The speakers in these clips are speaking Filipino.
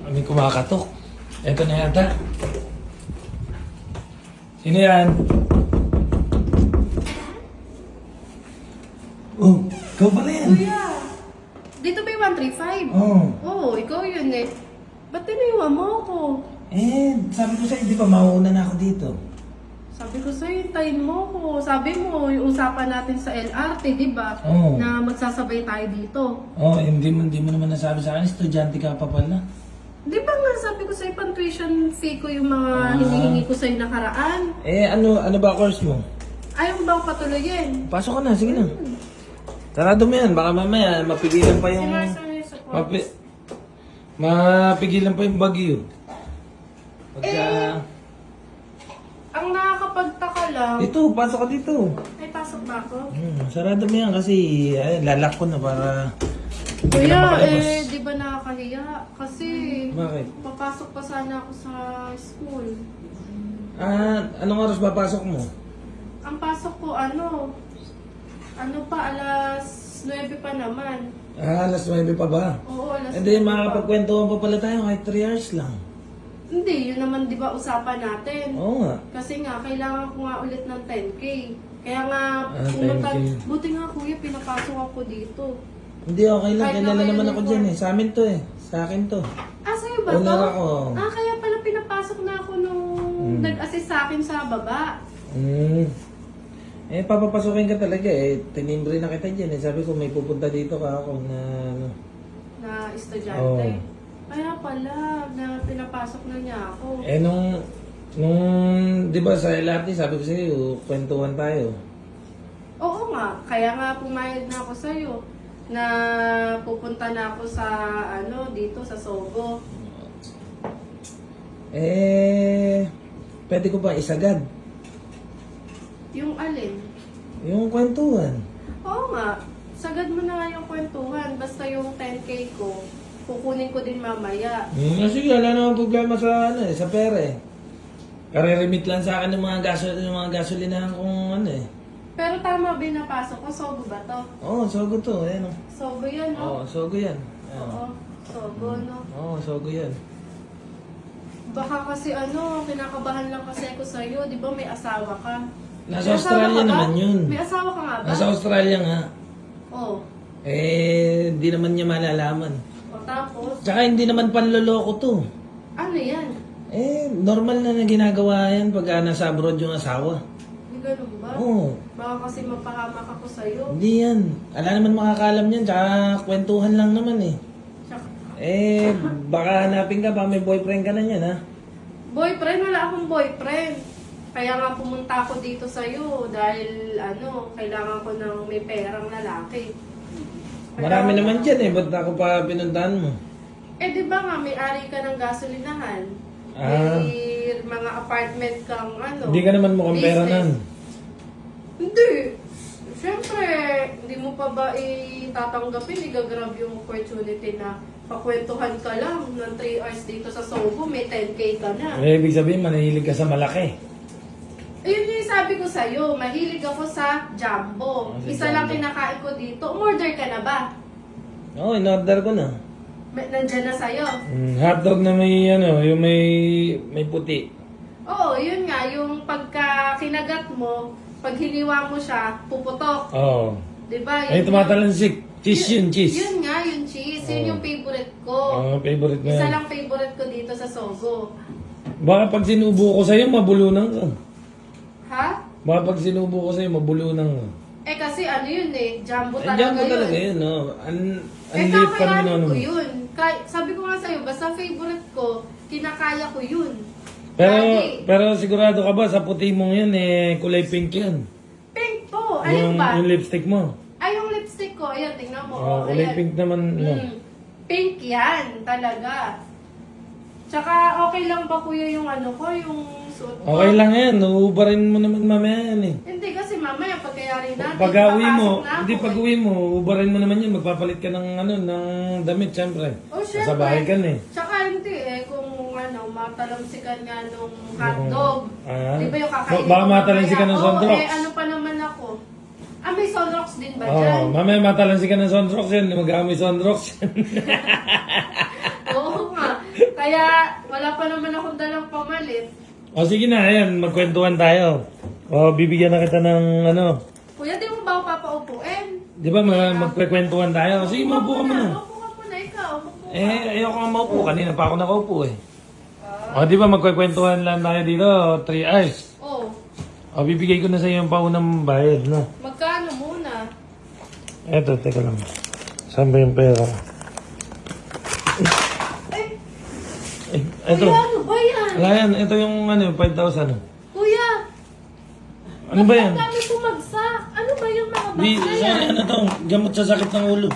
May kumakatok. Eto na yata. Sino yan? Oh, ikaw pala yan. Kuya, dito ba yung 135? Oo. Oo, ikaw yun eh. Ba't tiniwan mo ako? Sabi ko sa'yo, di ba mauuna na ako dito? Sabi ko sa'yo, hintayin mo ako. Sabi mo, yung usapan natin sa LRT, di ba? Oo. Na magsasabay tayo dito. Hindi mo naman nasabi sa akin, estudyante ka pa pala. Di ba nga sabi ko sa'yo, pang tuition fee ko yung mga hinihingi ko sa'yo nakaraan? Ano ba course mo? Ayaw mo ba ako patuloyin? Pasok ka na, sige na. Sarado mo yan, baka mamaya mapigilan pa yung... Mapigilan pa yung bagyo. Pagka... Ang nakakapagtaka lang... Dito, pasok ka dito. Ay, pasok ba ako? Sarado mo yan kasi lalak ko na para... hindi ka na Kuya, makalabas. di ba nakakahiya? Kasi... Bakit? Papasok pa sana ako sa school. Anong oras ba pasok mo? Ang pasok ko, ano pa, alas 9 pa naman. Alas 9 pa ba? Oo, alas 9 Hindi, pa. makakapagkwentuhan pa pala tayo kahit 3 hours lang. Hindi, yun naman di ba usapan natin. Oo nga. Kasi nga, kailangan ko nga ulit ng 10K. Kaya nga, 10K. buti nga kuya, pinapasok ako dito. Hindi, okay lang. Kahit Kilala na naman may ako uniform. dyan eh. Sa amin to eh. Sa akin to. Sa'yo ba Owner to? ako. Kaya pala pinapasok na ako nung nag-assist sa akin sa baba. Papapasukin ka talaga eh. Tinimbre na kita dyan eh. Sabi ko may pupunta dito ka ako na ano. Na estudyante. Oo. Kaya pala, na pinapasok na niya ako. Nung di ba sa LRT, sabi ko sa'yo, kwentuhan tayo. Oo nga, kaya nga pumayag na ako sa'yo na pupunta na ako sa dito sa Sogo. Pwede ko ba isagad? Yung alin? Yung kwentuhan. Oo nga, sagad mo na nga yung kwentuhan. Basta yung 10K ko, kukunin ko din mamaya. Sige, wala namang problema sa sa pera eh. Kare-remit lang sa akin ng mga gasolinahan kung ano eh. Pero tama ba yung napasok ko? Sogo ba to? Oo, sogo to. Ayan o. Sogo yan, Oo, no? sogo yan. Oo, Sogo, no? Oo, sogo yan. Baka kasi kinakabahan lang kasi ako sa'yo. Di ba may asawa ka? Nasa May asawa Australia ka ba? naman yun. May asawa ka nga ba? Nasa Australia nga. Oo. Di naman niya malalaman. O tapos, Tsaka hindi naman panloloko to. ano yan? Normal na ginagawa yan pag nasa abroad yung asawa. Hindi ganun ba? Oo. Baka kasi mapahamak ako sa'yo. Hindi yan. Ala naman makakalam yan. Tsaka kwentuhan lang naman eh. Tsaka, Baka hanapin ka pa. May boyfriend ka na yan ha. boyfriend? Wala akong boyfriend. Kaya nga pumunta ako dito sa'yo dahil kailangan ko ng may perang lalaki. Marami naman dyan eh. Ba't ako pa pinuntahan mo? Di ba nga may ari ka ng gasolinahan? Ah. May mga apartment kang Hindi ka naman mukhang pera business. nan. Hindi. Siyempre, hindi mo pa ba tatanggapin, igagrab yung opportunity na pakwentuhan ka lang ng 3 hours dito sa Sogo, may 10K ka na. Ibig sabihin, manihilig ka sa malaki. Ayun yung sabi ko sa'yo, mahilig ako sa Jumbo. Sa Isa lang Jumbo. kinakain ko dito. Umorder ka na ba? Oo, in-order ko na. Nandyan na sa'yo. Hotdog na yung may puti. Oo, yun nga, yung pagka kinagat mo, pag hiniwa mo siya, puputok. Oo. Diba? Ay, tumatalansik. Cheese yun, cheese. Yun nga, yung cheese. Yun Oo. yung favorite ko. Favorite mo Isa yan. lang favorite ko dito sa Sogo. Baka pag sinubo ko sa'yo, mabulunan ka. Ha? Baka pag sinubo ko sa'yo, mabulunan ka. Kasi yun Jumbo talaga Andiyan ko yun. talaga yun, no? Ang liit pa Kakayanin naman. ko yun. Sabi ko nga sa'yo, basta favorite ko, kinakaya ko yun. Pero sigurado ka ba, sa puti mong yun, kulay pink yun. Pink po. Ayun ba? Yung lipstick mo. Ay, yung lipstick ko. Ayan, tingnan mo. Kulay ayan. pink naman. No? Pink yan, talaga. Tsaka okay lang ba kuya yung yung suot ko? Okay lang yan, uubarin mo naman mamaya yan eh. Hindi kasi mamaya pagkayari natin. Pag-uwi mo, papasok na ako hindi pag-uwi mo, uubarin mo naman yun, magpapalit ka ng ng damit, syempre. Oh, syempre. Sa bahay ka na eh. Tsaka hindi kung matalamsikan nga nung hotdog. Di ba yung kakainin Baka ko matalansi ka mamaya? ng Sondrox. ano pa naman ako? May Sondrox din ba Oo, dyan? mamaya matalansi ka ng Sondrox yan, mag-aamoy Sondrox yan. Kaya wala pa naman akong dalang pamalit. O sige na, ayan, magkwentuhan tayo. O, bibigyan na kita ng ano. Kuya, di mo ba ako papaupuin? Di ba, magkwentuhan tayo? Sige, maupo ka muna. Maupo ka muna, ikaw. Maupo ka. Ayoko nga maupo. Kanina pa ako nakaupo eh. O, di ba, magkwentuhan lang tayo dito, 3 hours. Oh, O, bibigay ko na sa iyo yung paunang bayad, no? magkano muna? Eto, teka lang. Saan ba yung pera? Eh, Eto. kuya, ano ba yan? Wala yan, ito yung ano, 5,000. Kuya, Ano ba yan? ang dami bumagsak. Ano ba yung mga box Di, na yan? sorry, ano to? Gamot sa sakit ng ulo.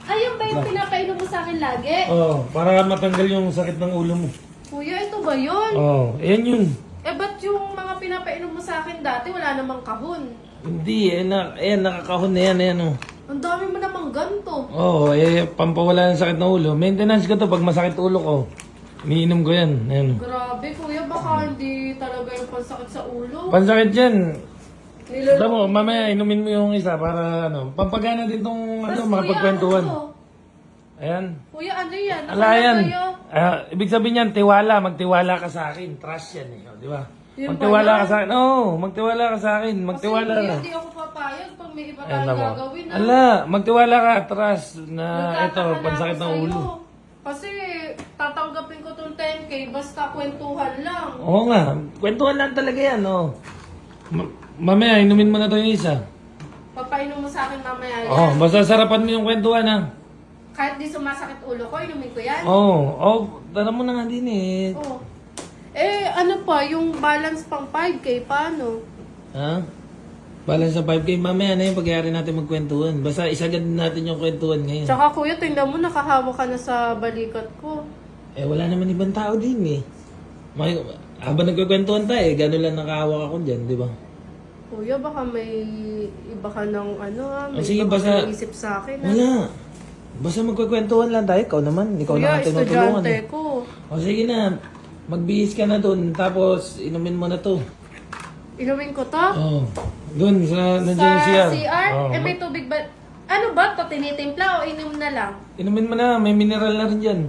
Ayun ba yung pinapainom mo sa akin lagi? Oo, para matanggal yung sakit ng ulo mo. Kuya, ito ba yun? Oo, ayan yun. Eh, ba't yung mga pinapainom mo sa akin dati wala namang kahon? Hindi, ayan, nakakahon na yan, ayan oh. Ang dami mo namang ganto. Oo, pampawala ng sakit ng ulo. Maintenance ko to pag masakit ulo ko. Iniinom ko yan, ayan. Grabe, kuya, baka hindi talaga yung pansakit sa ulo. Pansakit yan. Niloloko Alam mo, mamaya inumin mo yung isa para ano, pampagana din tong ano, Tas, mga kuya, pagkwentuhan. ano to? Ayan. Kuya, ano yan? Ala Ano yan. kayo? Ibig sabihin yan, tiwala. Magtiwala ka sa akin. Trust yan eh. Di ba? Yun Magtiwala ba ka yan? sa akin. Oo, magtiwala ka sa akin. Magtiwala Kasi ka. kuya, hindi ako papayag pag may iba Ayan tayong mo. gagawin. ah. Ala, magtiwala ka. Trust na Nagtataka ito, na pansakit ako ng sa'yo. ulo. Kasi tatanggapin ko tong 10K basta kwentuhan lang. Oo nga. Kwentuhan lang talaga yan, oh. Mamaya, inumin mo na to yung isa. Papainom mo sa akin mamaya yan. Oo, basta sarapan mo yung kwentuhan, ha. Kahit di sumasakit ulo ko, inumin ko yan. Oo, tara mo na nga din eh. Oh. Eh, ano pa, yung balance pang 5K, paano? Ha? Balance sa 5K, mamaya na yung pagyari natin magkwentuhan. Basta isagad natin yung kwentuhan ngayon. Tsaka kuya, tingnan mo, nakahawak ka na sa balikat ko. Eh, wala naman ibang tao din eh. Habang nagkukwentuhan tayo, gano'n lang nakahawak ako dyan, di ba? Kuya, baka may iba ka ng ano ha, may Oh, sige, iba basta- ka isip sa akin ha. Wala. Basta magkukwentuhan lang tayo. Ikaw naman. Ikaw Kuya, na nga tinutulungan estudyante eh. ko. O sige na. Magbihis ka na dun. Tapos, inumin mo na to. Inumin ko to? Oo. Dun, sa, nandiyan Sa yung CR. CR? Oo. Eh, may tubig ba? Ano ba to? Tinitimpla o inom na lang? Inumin mo na. May mineral na rin dyan.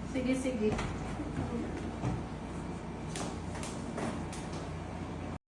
Sige, sige.